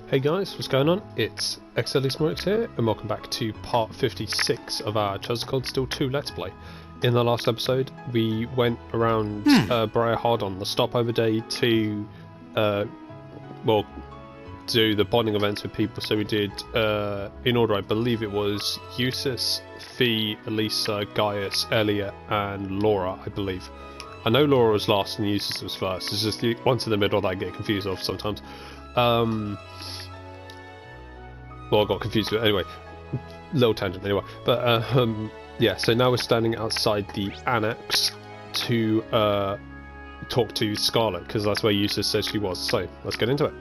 Hey guys, what's going on? It's xdeadlysmoorex here, and welcome back to part 56 of our Chelsea Cold Steel 2 Let's Play. In the last episode, we went around Briarhard on the stopover day to, well, do the bonding events with people. So we did, in order, I believe it was Eustace, Fee, Elisa, Gaius, Elliot, and Laura, I believe. I know Laura was last and Eustace was first. It's just the ones in the middle that I get confused of sometimes. Well, I got confused with it anyway. Little tangent anyway. But yeah, so now we're standing outside the annex to talk to Scarlet, because that's where Eustace said she was. So let's get into it.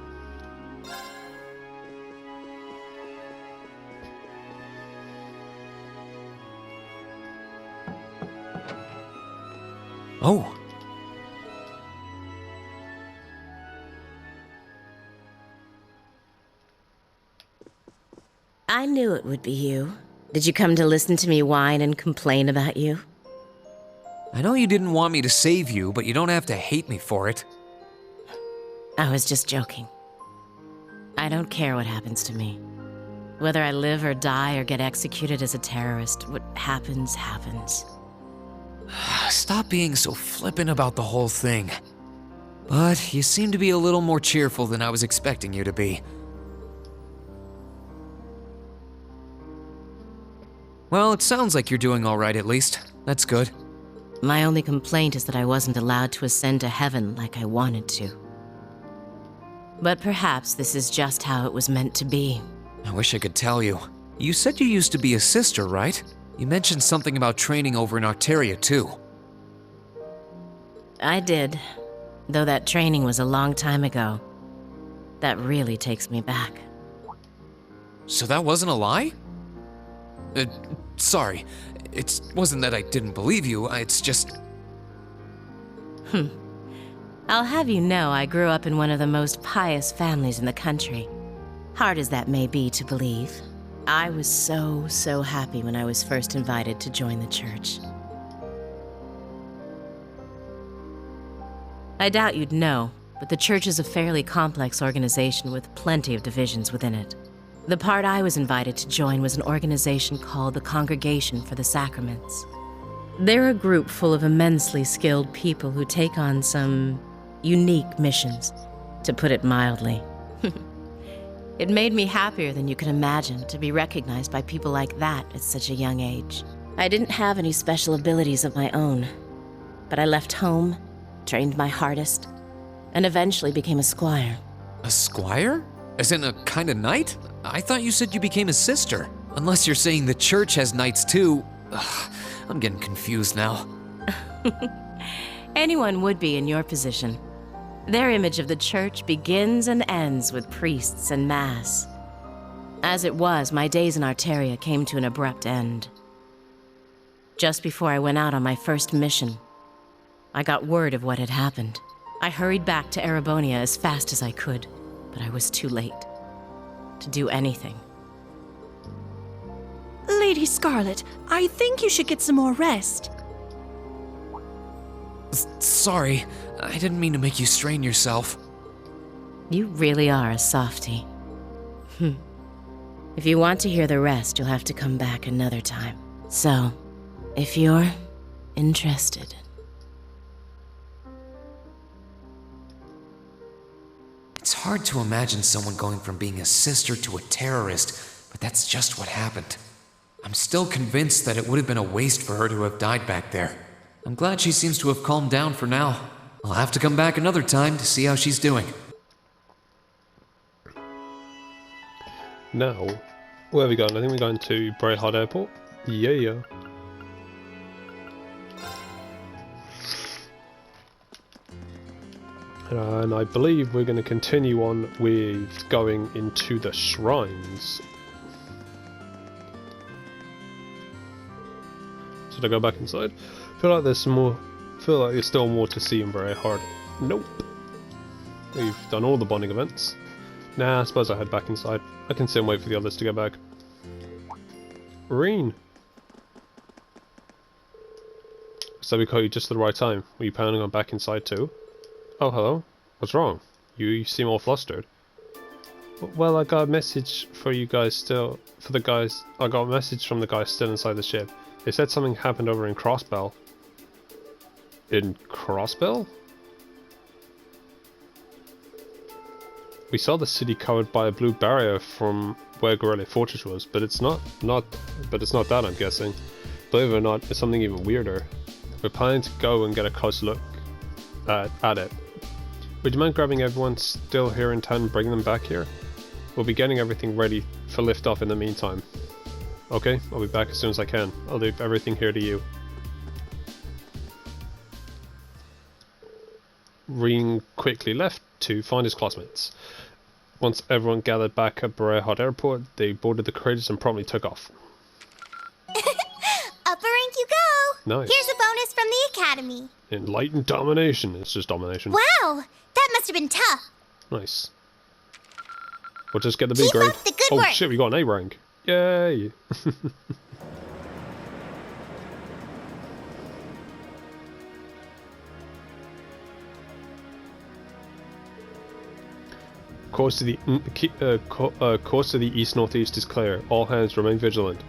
Oh. I knew it would be you. Did you come to listen to me whine and complain about you? I know you didn't want me to save you, but you don't have to hate me for it. I was just joking. I don't care what happens to me. Whether I live or die or get executed as a terrorist, what happens, happens. Stop being so flippant about the whole thing. But you seem to be a little more cheerful than I was expecting you to be. Well, it sounds like you're doing all right at least. That's good. My only complaint is that I wasn't allowed to ascend to heaven like I wanted to. But perhaps this is just how it was meant to be. I wish I could tell you. You said you used to be a sister, right? You mentioned something about training over in Arteria, too. I did, though that training was a long time ago. That really takes me back. So that wasn't a lie? Sorry. It wasn't that I didn't believe you, it's just... I'll have you know I grew up in one of the most pious families in the country. Hard as that may be to believe. I was so happy when I was first invited to join the church. I doubt you'd know, but the church is a fairly complex organization with plenty of divisions within it. The part I was invited to join was an organization called the Congregation for the Sacraments. They're a group full of immensely skilled people who take on some unique missions, to put it mildly. It made me happier than you can imagine to be recognized by people like that at such a young age. I didn't have any special abilities of my own, but I left home, trained my hardest, and eventually became a squire. A squire? As in a kind of knight? I thought you said you became a sister. Unless you're saying the church has knights too. Ugh, I'm getting confused now. Anyone would be in your position. Their image of the church begins and ends with priests and mass. As it was, my days in Arteria came to an abrupt end. Just before I went out on my first mission, I got word of what had happened. I hurried back to Erebonia as fast as I could, but I was too late to do anything. Lady Scarlet, I think you should get some more rest. Sorry, I didn't mean to make you strain yourself. You really are a softie. If you want to hear the rest, you'll have to come back another time. So, if you're interested. It's hard to imagine someone going from being a sister to a terrorist, but that's just what happened. I'm still convinced that it would have been a waste for her to have died back there. I'm glad she seems to have calmed down for now. I'll have to come back another time to see how she's doing. Now, where are we going? I think we're going to Briarhard Airport. Yeah. And I believe we're going to continue on with going into the shrines. Should I go back inside? Feel like there's some more. Feel like there's still more to see in Briarhard. Nope. We've done all the bonding events. Nah, I suppose I head back inside. I can sit and wait for the others to get back. Reen. So we caught you just at the right time. Were you planning on back inside too? Oh, hello. What's wrong? You seem all flustered. Well, I got a message for you guys still. For the guys, I got a message from the guys still inside the ship. They said something happened over in Crossbell. In Crossbell? We saw the city covered by a blue barrier from where Garrelia Fortress was, but it's not that, I'm guessing. Believe it or not, it's something even weirder. We're planning to go and get a close look at it. Would you mind grabbing everyone still here in town and bringing them back here? We'll be getting everything ready for liftoff in the meantime. Okay, I'll be back as soon as I can. I'll leave everything here to you. Ring quickly left to find his classmates. Once everyone gathered back at Garrelia Airport, they boarded the craters and promptly took off. Up a rank you go! Nice. Here's a bonus from the academy. Enlightened domination. It's just domination. Wow! That must have been tough. Nice. We'll just get the B Keep grade. up the good Oh work. shit, we got an A rank. Yay! Course to the east-northeast is clear. All hands remain vigilant.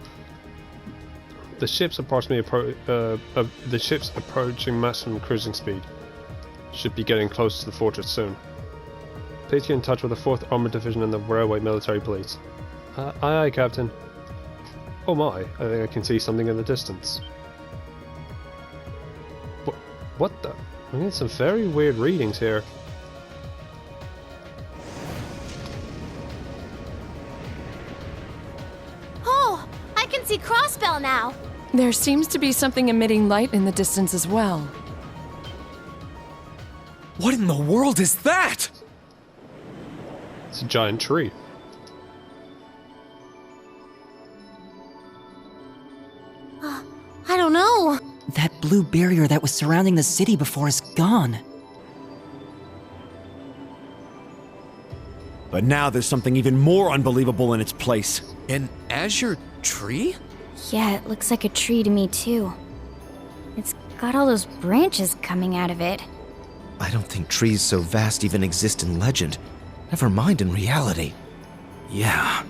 The ship's approaching maximum cruising speed. Should be getting close to the fortress soon. Please get in touch with the 4th Armored Division and the Railway Military Police. Aye aye, Captain. Oh my, I think I can see something in the distance. What the? I need some very weird readings here. Oh, I can see Crossbell now. There seems to be something emitting light in the distance as well. What in the world is that? It's a giant tree. I don't know. That blue barrier that was surrounding the city before is gone. But now there's something even more unbelievable in its place. An Azure tree? Yeah, it looks like a tree to me too. It's got all those branches coming out of it. I don't think trees so vast even exist in legend. Never mind in reality. Yeah,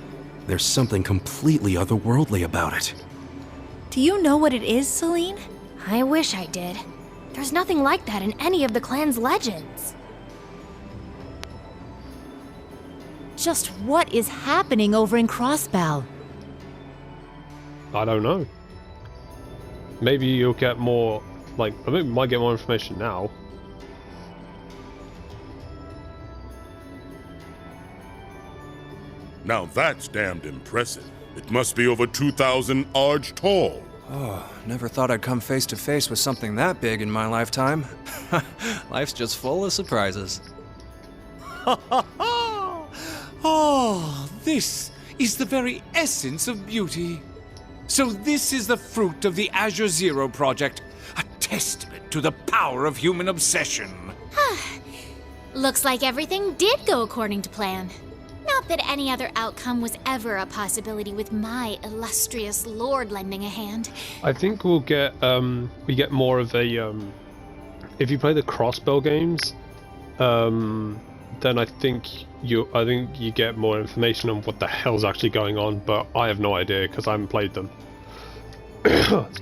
there's something completely otherworldly about it. Do you know what it is, Celine? I wish I did. There's nothing like that in any of the clan's legends. Just what is happening over in Crossbell? I don't know. Maybe you'll get more, like, I think we might get more information now. Now that's damned impressive. It must be over 2,000 arj tall. Oh, never thought I'd come face to face with something that big in my lifetime. Life's just full of surprises. Oh, this is the very essence of beauty. So this is the fruit of the Azure Zero project, a testament to the power of human obsession. Looks like everything did go according to plan. Not that any other outcome was ever a possibility with my illustrious lord lending a hand. I think we'll get we get more of a if you play the Crossbell games, then I think you get more information on what the hell's actually going on, but I have no idea because I haven't played them.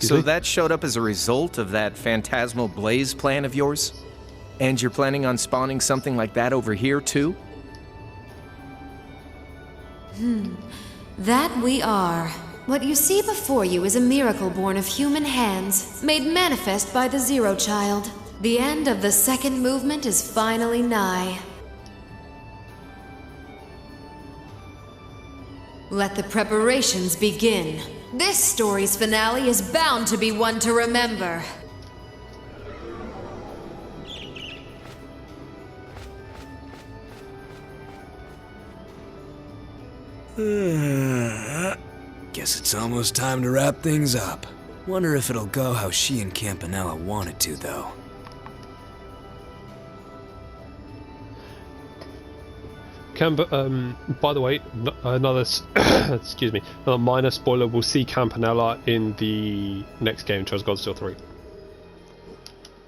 So that showed up as a result of that phantasmal blaze plan of yours? And you're planning on spawning something like that over here too? That we are. What you see before you is a miracle born of human hands, made manifest by the Zero Child. The end of the second movement is finally nigh. Let the preparations begin. This story's finale is bound to be one to remember. Guess it's almost time to wrap things up. Wonder if it'll go how she and Campanella wanted to, though. By the way, another excuse me, another minor spoiler. We'll see Campanella in the next game, Chosen God Steel 3.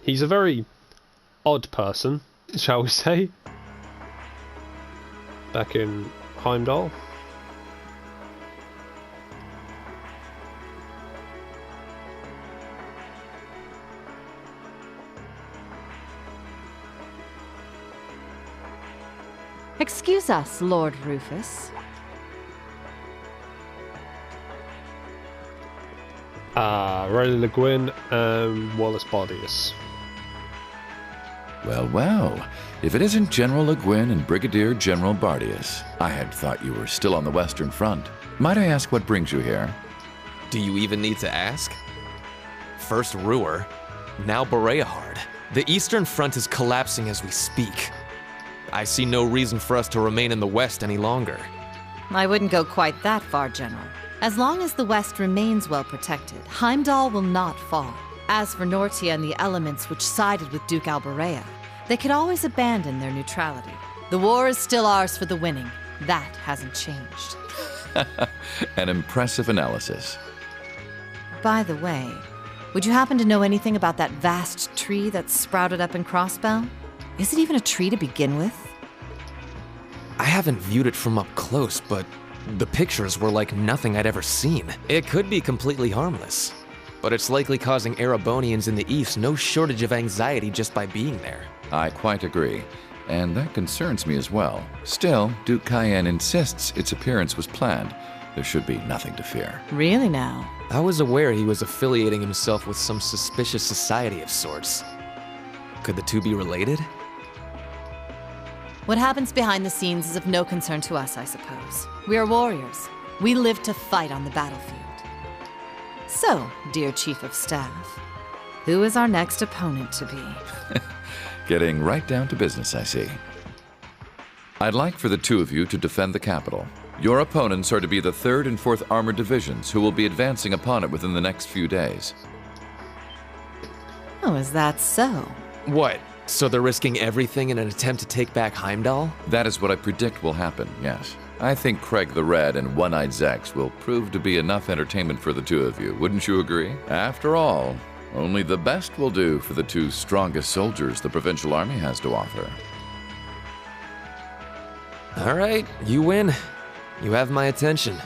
He's a very odd person, shall we say? Back in Heimdall. Excuse us, Lord Rufus. Riley Le Guin and Wallace Bardius. Well, well. If it isn't General Le Guin and Brigadier General Bardius, I had thought you were still on the Western Front. Might I ask what brings you here? Do you even need to ask? First Ruhr, now Bereahard. The Eastern Front is collapsing as we speak. I see no reason for us to remain in the West any longer. I wouldn't go quite that far, General. As long as the West remains well protected, Heimdall will not fall. As for Nortia and the elements which sided with Duke Alberea, they could always abandon their neutrality. The war is still ours for the winning. That hasn't changed. An impressive analysis. By the way, would you happen to know anything about that vast tree that sprouted up in Crossbell? Is it even a tree to begin with? I haven't viewed it from up close, but the pictures were like nothing I'd ever seen. It could be completely harmless, but it's likely causing Erebonians in the East no shortage of anxiety just by being there. I quite agree, and that concerns me as well. Still, Duke Cayenne insists its appearance was planned. There should be nothing to fear. Really now? I was aware he was affiliating himself with some suspicious society of sorts. Could the two be related? What happens behind the scenes is of no concern to us, I suppose. We are warriors. We live to fight on the battlefield. So, dear Chief of Staff, who is our next opponent to be? Getting right down to business, I see. I'd like for the two of you to defend the capital. Your opponents are to be the 3rd and 4th Armored Divisions, who will be advancing upon it within the next few days. Oh, is that so? What? So they're risking everything in an attempt to take back Heimdall? That is what I predict will happen, yes. I think Craig the Red and One-Eyed Zex will prove to be enough entertainment for the two of you, wouldn't you agree? After all, only the best will do for the two strongest soldiers the Provincial Army has to offer. All right, you win. You have my attention.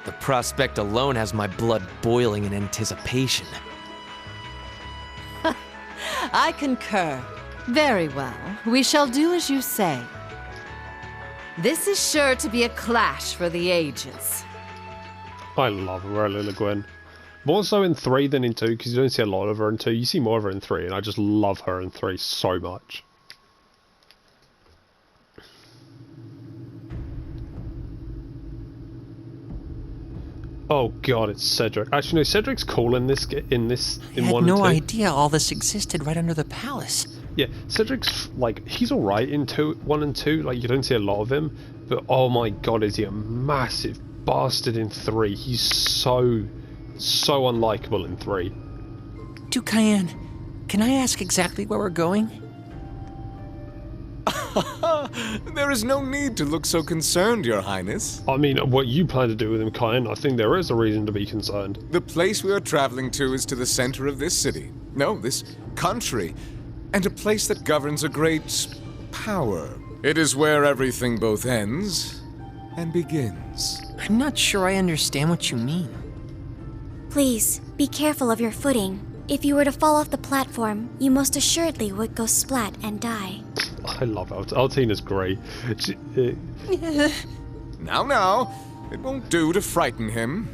The prospect alone has my blood boiling in anticipation. I concur. Very well. We shall do as you say. This is sure to be a clash for the ages. I love Riley Le Guin. More so in 3 than in 2, because you don't see a lot of her in 2. You see more of her in 3, and I just love her in 3 so much. Oh god, it's Cedric. Actually, no, Cedric's cool in this. In 1 and 2. I had no idea all this existed right under the palace. Yeah, Cedric's like he's all right in 1 and 2. Like you don't see a lot of him, but oh my god, is he a massive bastard in 3? He's so unlikable in 3. Duke Cayenne, can I ask exactly where we're going? There is no need to look so concerned, Your Highness. I mean, what you plan to do with him, Cayenne, I think there is a reason to be concerned. The place we are traveling to is to the center of this city. No, this country. And a place that governs a great power. It is where everything both ends and begins. I'm not sure I understand what you mean. Please, be careful of your footing. If you were to fall off the platform, you most assuredly would go splat and die. I love Altina's great. Now, it won't do to frighten him.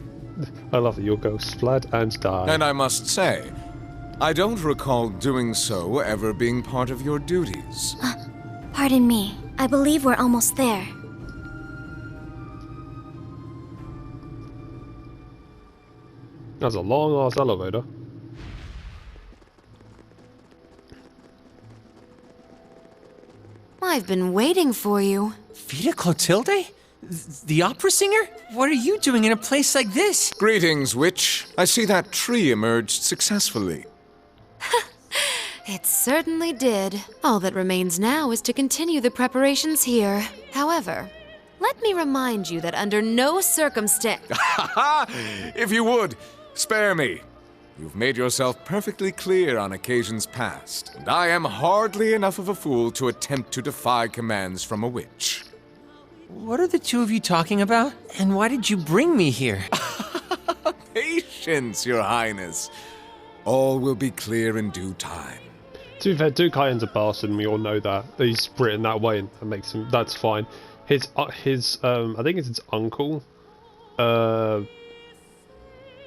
I love that you'll go splat and die. And I must say, I don't recall doing so ever being part of your duties. Pardon me. I believe we're almost there. That's a long-ass elevator. I've been waiting for you. Vita Clotilde? The opera singer? What are you doing in a place like this? Greetings, witch. I see that tree emerged successfully. It certainly did. All that remains now is to continue the preparations here. However, let me remind you that under no circumstance... If you would, spare me. You've made yourself perfectly clear on occasions past, and I am hardly enough of a fool to attempt to defy commands from a witch. What are the two of you talking about? And why did you bring me here? Patience, Your Highness. All will be clear in due time. To be fair, Duke Iron's a bastard, and we all know that. He's written that way, and that makes him. That's fine. His I think it's his uncle. I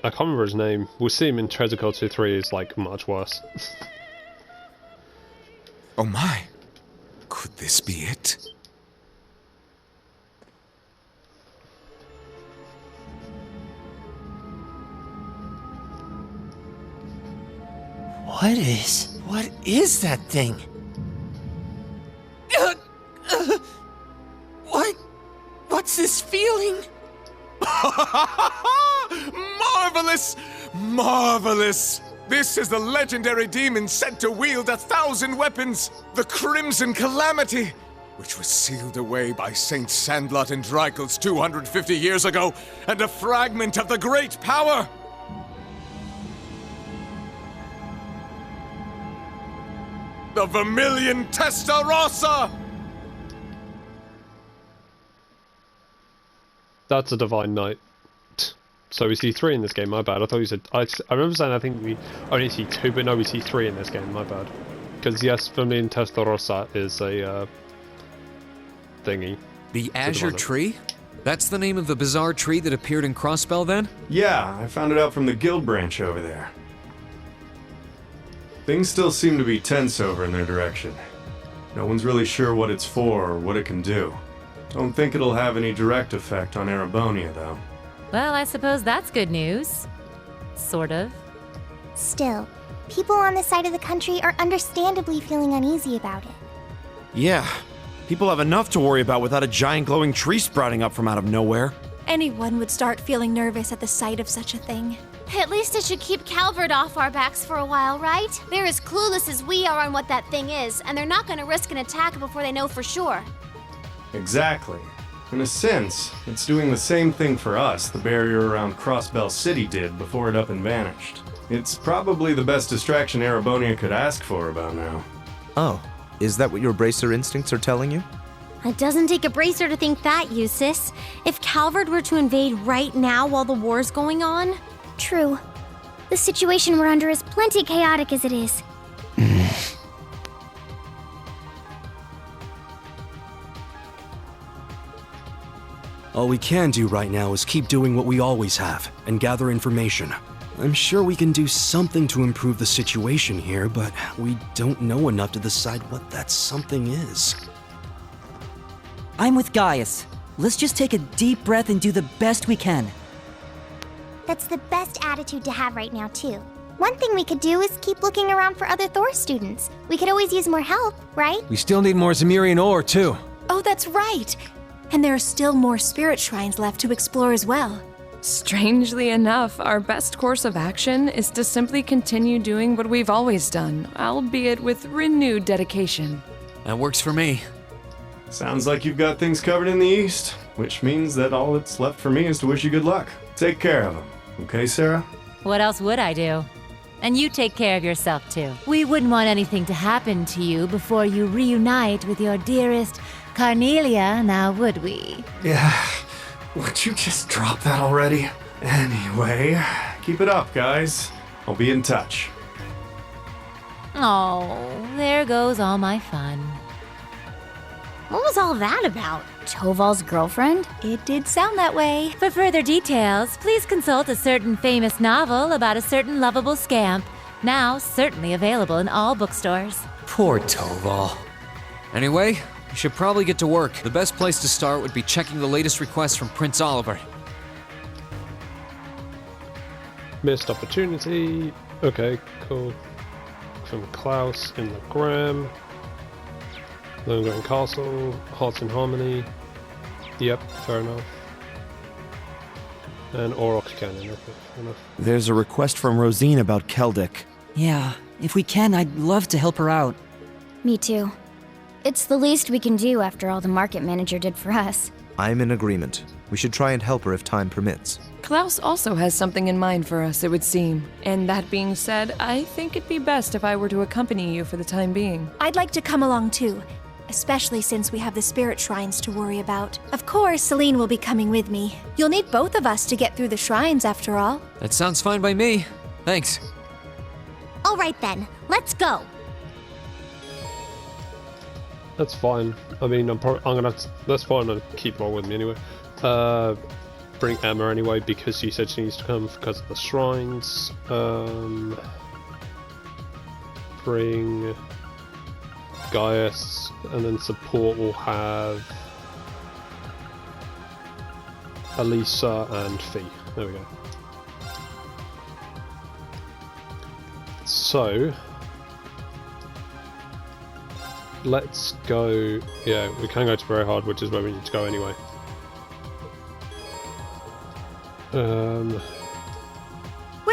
can't remember his name. We'll see him in Treasure Code 2-3. Is like much worse. Oh my! Could this be it? What is that thing? What's this feeling? Marvelous! Marvelous! This is the legendary demon said to wield 1,000 weapons, the Crimson Calamity, which was sealed away by Saint Sandlot and Dreikel's 250 years ago, and a fragment of the great power! The Vermilion Testarossa! That's a Divine Knight. So we see 3 in this game, my bad. I thought you said... I remember saying I think we only see 2, but no, we see 3 in this game, my bad. Because yes, Vermilion Testarossa is a thingy. The Azure Tree? That's the name of the bizarre tree that appeared in Crossbell then? Yeah, I found it out from the guild branch over there. Things still seem to be tense over in their direction. No one's really sure what it's for or what it can do. Don't think it'll have any direct effect on Erebonia, though. Well, I suppose that's good news. Sort of. Still, people on this side of the country are understandably feeling uneasy about it. Yeah, people have enough to worry about without a giant glowing tree sprouting up from out of nowhere. Anyone would start feeling nervous at the sight of such a thing. At least it should keep Calvert off our backs for a while, right? They're as clueless as we are on what that thing is, and they're not going to risk an attack before they know for sure. Exactly. In a sense, it's doing the same thing for us the barrier around Crossbell City did before it up and vanished. It's probably the best distraction Erebonia could ask for about now. Oh, is that what your bracer instincts are telling you? It doesn't take a bracer to think that, Eustace. If Calvert were to invade right now while the war's going on... True. The situation we're under is plenty chaotic as it is. All we can do right now is keep doing what we always have, and gather information. I'm sure we can do something to improve the situation here, but we don't know enough to decide what that something is. I'm with Gaius. Let's just take a deep breath and do the best we can. That's the best attitude to have right now, too. One thing we could do is keep looking around for other Thor students. We could always use more help, right? We still need more Zemirian ore, too. Oh, that's right. And there are still more spirit shrines left to explore as well. Strangely enough, our best course of action is to simply continue doing what we've always done, albeit with renewed dedication. That works for me. Sounds like you've got things covered in the east, which means that all that's left for me is to wish you good luck. Take care of them. Okay, Sarah? What else would I do? And you take care of yourself, too. We wouldn't want anything to happen to you before you reunite with your dearest Carnelia, now would we? Yeah. Would you just drop that already? Anyway, keep it up, guys. I'll be in touch. Oh, there goes all my fun. What was all that about? Toval's girlfriend? It did sound that way. For further details, please consult a certain famous novel about a certain lovable scamp, now certainly available in all bookstores. Poor Toval. Anyway, we should probably get to work. The best place to start would be checking the latest requests from Prince Oliver. Missed opportunity. Okay, cool. From Klaus in the Gram. Lundgren Castle, Hearts in Harmony. Yep, fair enough. And Aurochs Cannon, okay, fair enough. There's a request from Rosine about Keldic. Yeah, if we can, I'd love to help her out. Me too. It's the least we can do after all the market manager did for us. I'm in agreement. We should try and help her if time permits. Klaus also has something in mind for us, it would seem. And that being said, I think it'd be best if I were to accompany you for the time being. I'd like to come along too, especially since we have the spirit shrines to worry about. Of course, Celine will be coming with me. You'll need both of us to get through the shrines, after all. That sounds fine by me. Thanks. All right then, let's go. That's fine. I mean, I'm gonna have to, that's fine. I'll keep her with me anyway. Bring Emma anyway because she said she needs to come because of the shrines. Bring Gaius, and then support will have Elisa and Fee. There we go. So let's go. Yeah, we can go to Very Hard, which is where we need to go anyway. Where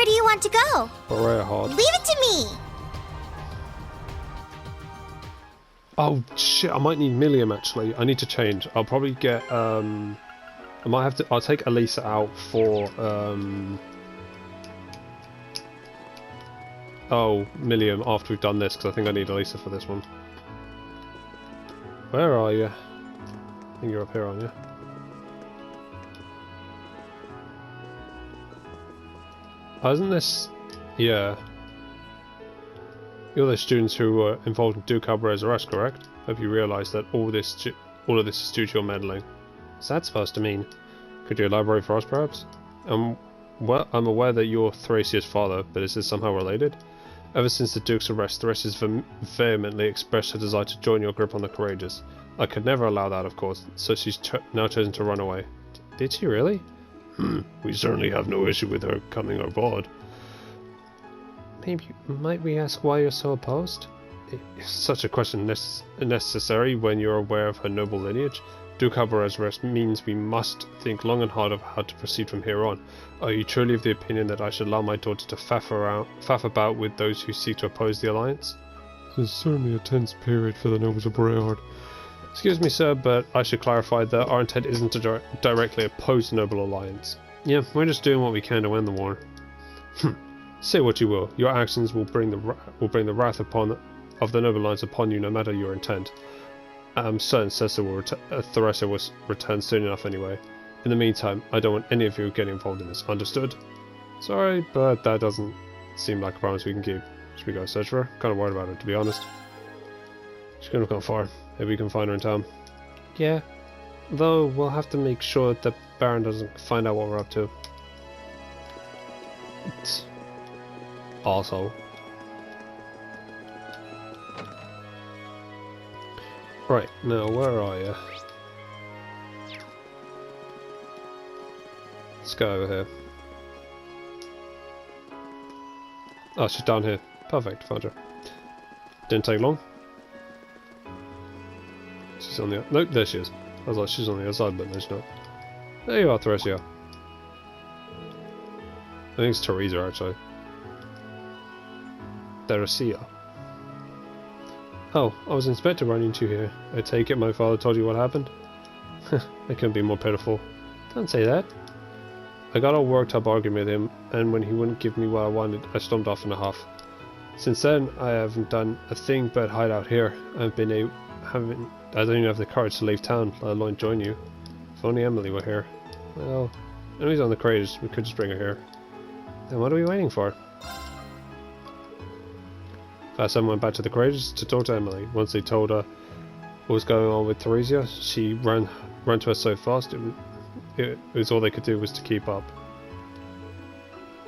do you want to go? Very Hard. Leave it to me. Oh shit! I might need Milliam actually. I need to change. I'll probably get. I might have to. I'll take Elisa out for. Oh, Milliam after we've done this because I think I need Elisa for this one. Where are you? I think you're up here, aren't you? Oh, isn't this... Yeah. You're the students who were involved in Duke Albarea's arrest, correct? Hope you realise that all of this is due to your meddling. What's that supposed to mean? Could you elaborate for us, perhaps? Well, I'm aware that you're Theresia's father, but is this somehow related? Ever since the Duke's arrest, Theresia has vehemently expressed her desire to join your grip on the courageous. I could never allow that, of course, so she's now chosen to run away. Did she really? We certainly have no issue with her coming aboard. Might we ask why you're so opposed? Is such a question necessary when you're aware of her noble lineage? Duke Albarea's arrest means we must think long and hard of how to proceed from here on. Are you truly of the opinion that I should allow my daughter to faff about with those who seek to oppose the alliance? This is certainly a tense period for the nobles of Boreard. Excuse me, sir, but I should clarify that our intent isn't to directly oppose the noble alliance. Yeah, we're just doing what we can to end the war. Say what you will, your actions will bring the wrath of the noble alliance upon you, no matter your intent. I'm certain Theresia will return soon enough anyway. In the meantime, I don't want any of you getting involved in this. Understood? Sorry, but that doesn't seem like a promise we can keep. Should we go search for her? Kind of worried about her, to be honest. She's gonna go far. Maybe we can find her in town. Yeah. Though, we'll have to make sure that Baron doesn't find out what we're up to. Also. Right, now where are you? Let's go over here. Oh, she's down here. Perfect, found her. Didn't take long. She's on the... Nope, there she is. I was like, she's on the other side, but no, she's not. There you are, Theresia. I think it's Teresa, actually. Theresia. Oh, I was inspector running into here. I take it my father told you what happened? I couldn't be more pitiful. Don't say that. I got all worked up arguing with him, and when he wouldn't give me what I wanted, I stormed off in a huff. Since then, I haven't done a thing but hide out here. I don't even have the courage to leave town, let alone join you. If only Emily were here. Well, Emily's on the craze, we could just bring her here. Then what are we waiting for? Fast went back to the craze to talk to Emily. Once they told her what was going on with Theresia, she ran to her so fast it was all they could do was to keep up.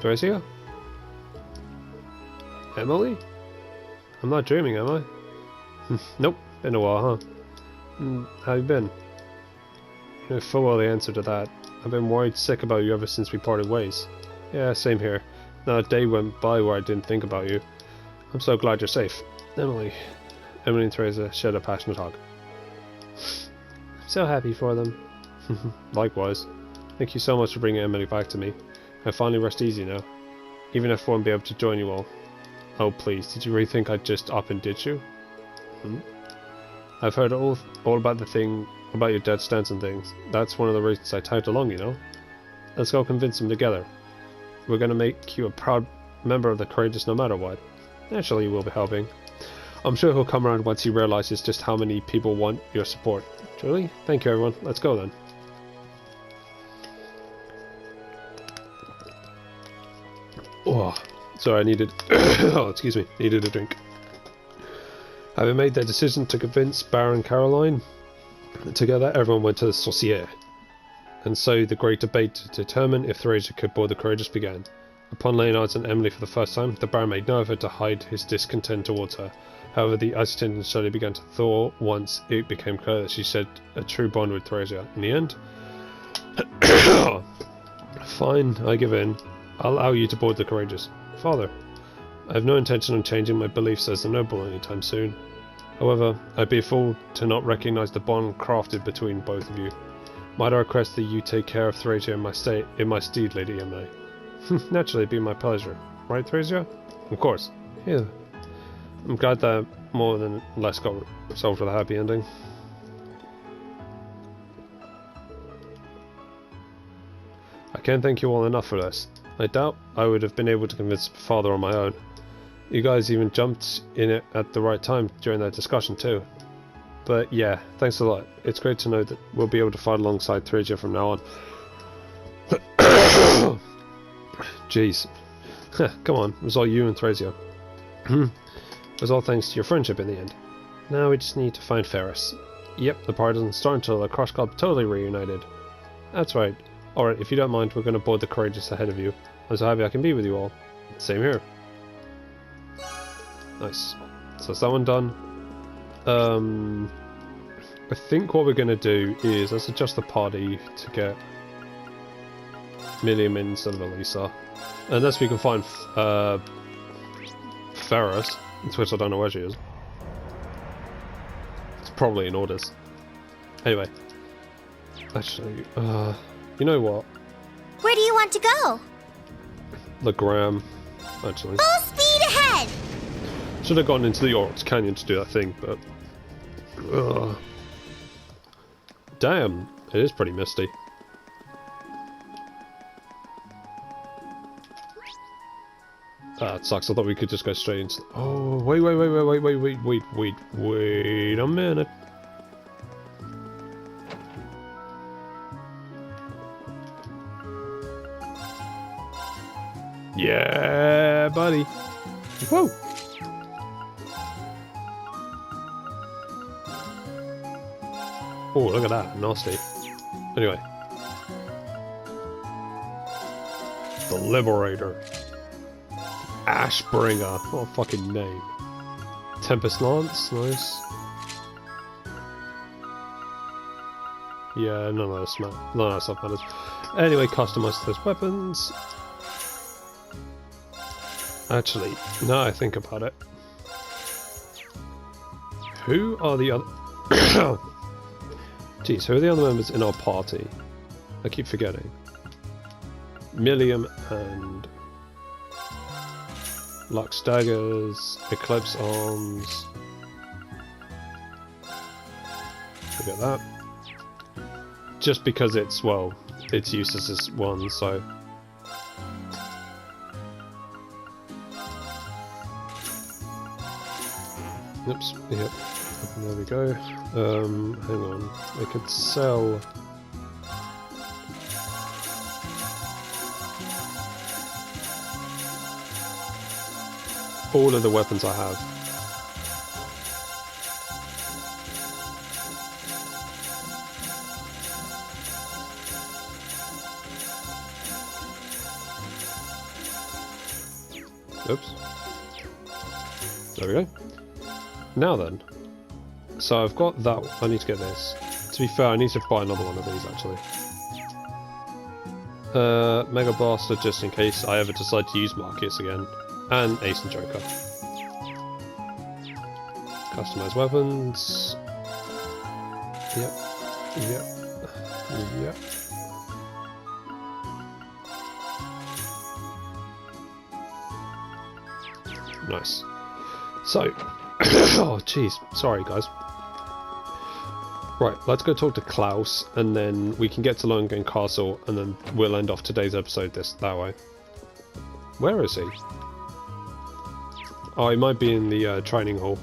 Theresia? Emily? I'm not dreaming, am I? Nope, been a while, huh? How you been? You know full well the answer to that. I've been worried sick about you ever since we parted ways. Yeah, same here. Not a day went by where I didn't think about you. I'm so glad you're safe. Emily and Theresia shared a passionate hug. I'm so happy for them. Likewise. Thank you so much for bringing Emily back to me. I finally rest easy now. Even if I won't be able to join you all. Oh please, did you really think I'd just up and ditch you? I've heard all about the thing about your dead stance and things. That's one of the reasons I tagged along, you know. Let's go convince them together. We're gonna make you a proud member of the courageous no matter what. Naturally you will be helping. I'm sure he'll come around once he realizes just how many people want your support. Truly? Thank you, everyone. Let's go then. Oh, sorry, I needed... oh, excuse me. Needed a drink. Having made their decision to convince Baron Caroline, together everyone went to the Sorcière. And so the great debate to determine if Thrasia could board the Courageous began. Upon laying eyes on Emily for the first time, the Baron made no effort to hide his discontent towards her. However, the agitating slowly began to thaw once it became clear that she shared a true bond with Thrasia. In the end... Fine, I give in. I'll allow you to board the Courageous. Father, I have no intention of changing my beliefs as a noble anytime soon. However, I'd be a fool to not recognize the bond crafted between both of you. Might I request that you take care of Thrasia in my stead, Lady Emily? Naturally, it'd be my pleasure. Right, Thrasia? Of course. Yeah. I'm glad that more than less got resolved with a happy ending. I can't thank you all enough for this. I doubt I would have been able to convince Father on my own. You guys even jumped in it at the right time during that discussion too. But yeah, thanks a lot. It's great to know that we'll be able to fight alongside Thrasia from now on. Jeez. Come on, it was all you and Thrasia. It was all thanks to your friendship in the end. Now we just need to find Ferris. Yep, the party doesn't start until the Cross Club totally reunited. That's right. Alright, if you don't mind, we're going to board the Courageous ahead of you. I'm so happy I can be with you all. Same here. Nice. So that's that one done. I think what we're going to do is let's adjust the party to get Milliam instead of Elisa. Unless we can find Ferris, which I don't know where she is. It's probably in orders. Anyway. Actually, you know what? Where do you want to go? The Gram, actually. Full speed ahead! Should have gone into the Oryx Canyon to do that thing, but... Damn, it is pretty misty. Ah, it sucks. I thought we could just go straight into... Oh, wait a minute. Yeah, buddy. Whoa. Oh, look at that. Nasty. Anyway. The Liberator. Ashbringer. What a fucking name. Tempest Lance. Nice. Yeah, none of that stuff matters. Anyway, customize those weapons. Actually, now I think about it. Who are the other... Jeez, who are the other members in our party? I keep forgetting. Milliam and... Lux Daggers, Eclipse Arms... Forget that. Just because it's, well, it's useless as one, so... Oops, yep, there we go. Hang on, I could sell... all of the weapons I have. Oops. There we go. Now then, so I've got that, I need to get this. To be fair, I need to buy another one of these actually. Mega Blaster just in case I ever decide to use Marcus again. And Ace and Joker. Customize weapons. Yep. Nice. So, oh jeez, sorry guys. Right, let's go talk to Klaus, and then we can get to Lohengrin Castle, and then we'll end off today's episode that way. Where is he? Oh, he might be in the training hall.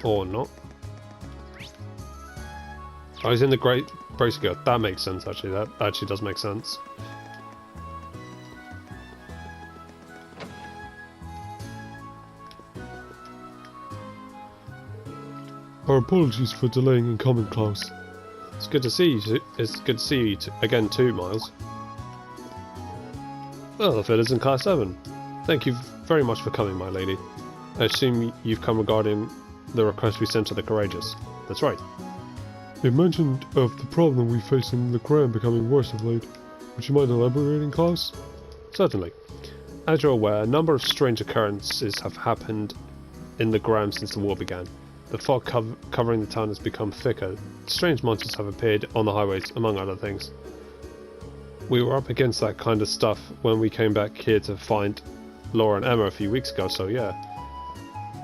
Or not. Oh, he's in the Great Bracing Guild. That makes sense, actually. That actually does make sense. Our apologies for delaying in coming, Klaus. It's good to see you. It's good to see you again too, Miles. Well, the fit is in Class 7. Thank you very much for coming, my lady. I assume you've come regarding the request we sent to the Courageous. That's right. They mentioned of the problem we face in the ground becoming worse of late. Would you mind elaborating, Klaus? Certainly. As you're aware, a number of strange occurrences have happened in the ground since the war began. The fog covering the town has become thicker. Strange monsters have appeared on the highways, among other things. We were up against that kind of stuff when we came back here to find Laura and Emma a few weeks ago, so yeah.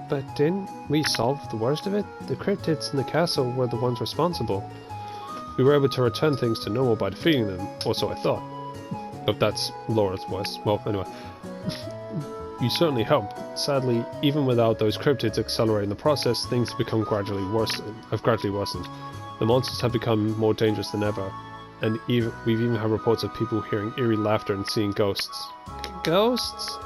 But didn't we solve the worst of it? The cryptids in the castle were the ones responsible. We were able to return things to normal by defeating them, or so I thought. But that's Laura's voice. Well, anyway. You certainly helped. Sadly, even without those cryptids accelerating the process, things have gradually worsened. The monsters have become more dangerous than ever, and we've even had reports of people hearing eerie laughter and seeing ghosts. Ghosts?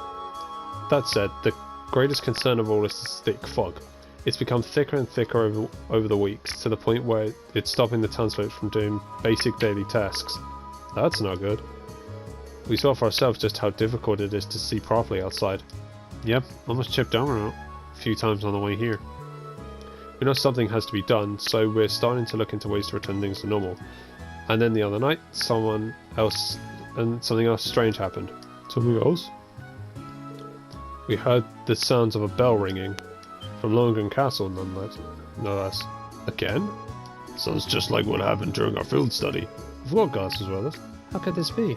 That said, the greatest concern of all is this thick fog. It's become thicker and thicker over the weeks, to the point where it's stopping the townsfolk from doing basic daily tasks. That's not good. We saw for ourselves just how difficult it is to see properly outside. Yep, almost chipped over a few times on the way here. We know something has to be done, so we're starting to look into ways to return things to normal. And then the other night, something else strange happened. Something else? We heard the sounds of a bell ringing from Lohengrin Castle, no less. Again? Sounds just like what happened during our field study. Forecast was with us. How could this be?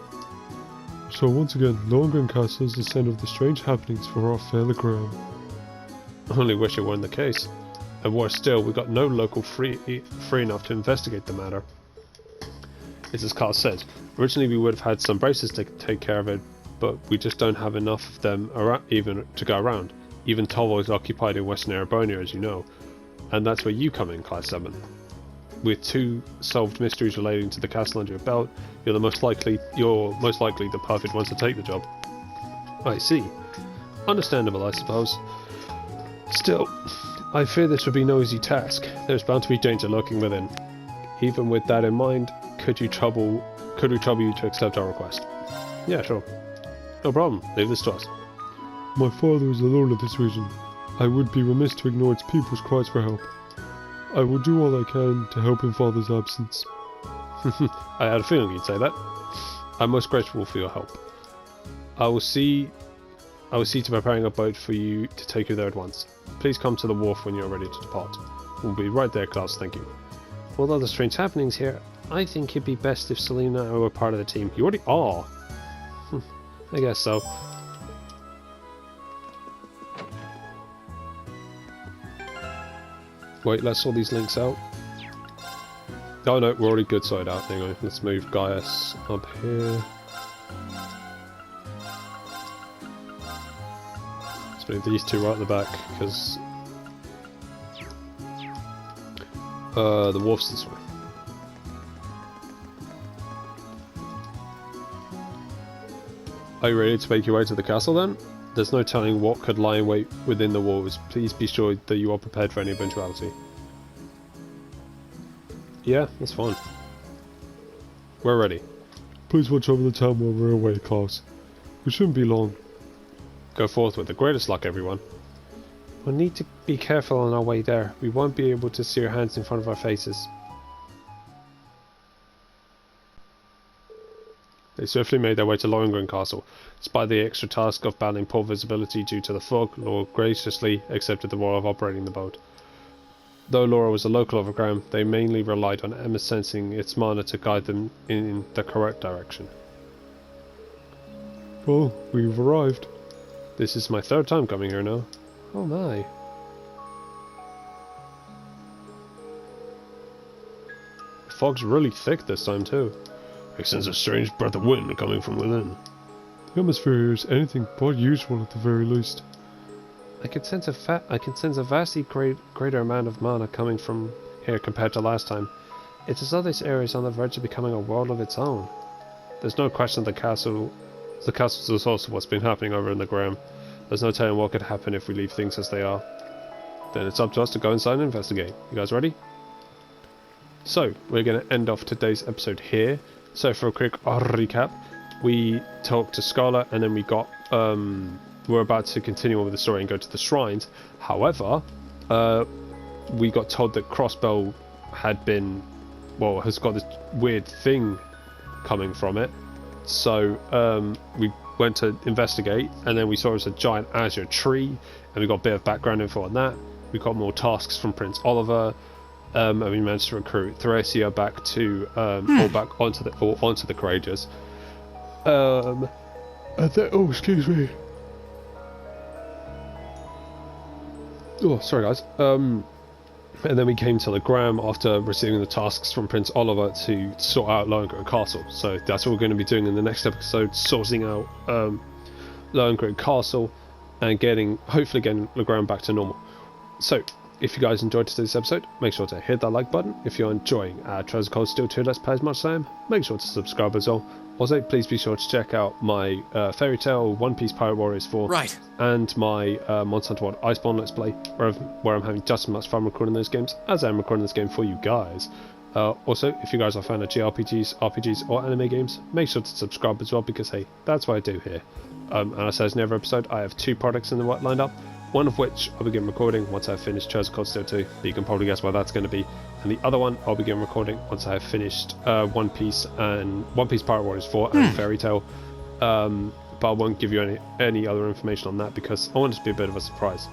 So once again, Lohengrin Castle is the center of the strange happenings for our fellow ground. I only wish it weren't the case. And worse still, we got no local free enough to investigate the matter. It's as Carl said, originally we would have had some braces to take care of it, but we just don't have enough of them even to go around. Even Tovo is occupied in Western Erebonia, as you know, and that's where you come in, Class 7. With 2 solved mysteries relating to the castle under your belt, you're most likely the perfect ones to take the job. I see. Understandable, I suppose. Still, I fear this would be no easy task. There's bound to be danger lurking within. Even with that in mind, could we trouble you to accept our request? Yeah, sure. No problem. Leave this to us. My father is the lord of this region. I would be remiss to ignore its people's cries for help. I will do all I can to help in Father's absence. I had a feeling you'd say that. I'm most grateful for your help. I will see to preparing a boat for you to take you there at once. Please come to the wharf when you're ready to depart. We'll be right there, Klaus, thank you. For all the strange happenings here, I think it'd be best if Selena and I were part of the team. You already are. I guess so. Wait, let's sort these links out. Oh no, we're already good side out. Hang on, let's move Gaius up here. Let's move these 2 right at the back, because the wharf's this way. Are you ready to make your way to the castle then? There's no telling what could lie in wait within the walls. Please be sure that you are prepared for any eventuality. Yeah, that's fine. We're ready. Please watch over the town while we're away, Klaus. We shouldn't be long. Go forth with the greatest luck, everyone. We'll need to be careful on our way there. We won't be able to see your hands in front of our faces. They swiftly made their way to Lohengrin Castle. Despite the extra task of battling poor visibility due to the fog, Laura graciously accepted the role of operating the boat. Though Laura was a local of the ground, they mainly relied on Emma sensing its mana to guide them in the correct direction. Well, we've arrived. This is my 3rd time coming here now. Oh my. The fog's really thick this time too. I sense a strange breath of wind coming from within. The atmosphere here is anything but usual at the very least. I can sense a vastly greater amount of mana coming from here compared to last time. It's as though this area is on the verge of becoming a world of its own. There's no question the castle's the source of what's been happening over in the Graham. There's no telling what could happen if we leave things as they are. Then it's up to us to go inside and investigate. You guys ready? So, we're going to end off today's episode here. So for a quick recap, we talked to Scarlet and then we got, we're about to continue on with the story and go to the shrines. However, we got told that Crossbell has got this weird thing coming from it. So we went to investigate and then we saw it was a giant azure tree and we got a bit of background info on that. We got more tasks from Prince Oliver. And we managed to recruit Thracia back to back onto the Courageous. Oh, excuse me. Oh, sorry guys. And then we came to the Graham after receiving the tasks from Prince Oliver to sort out Lohengrin Castle. So that's what we're going to be doing in the next episode, sorting out Lohengrin Castle and hopefully getting the Graham back to normal. So, if you guys enjoyed today's episode, make sure to hit that like button. If you're enjoying our Treasure Cold Steel 2 Let's Play as much as I am, make sure to subscribe as well. Also, please be sure to check out my Fairy Tail One Piece Pirate Warriors 4 and my Monster Hunter World Iceborne Let's Play, where I'm having just as much fun recording those games as I'm recording this game for you guys. Also, if you guys are a fan of JRPGs, RPGs or anime games, make sure to subscribe as well because hey, that's what I do here. And as I said in every episode, I have 2 projects in the lined up. One of which I'll begin recording once I've finished Treasure Cold Steel 2, but you can probably guess where that's going to be. And the other one I'll begin recording once I've finished One Piece Pirate Warriors 4 and Fairy Tail. But I won't give you any other information on that because I want it to be a bit of a surprise.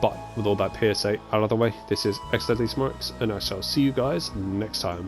But with all that PSA out of the way, this is xdeadlysmoorex, and I shall see you guys next time.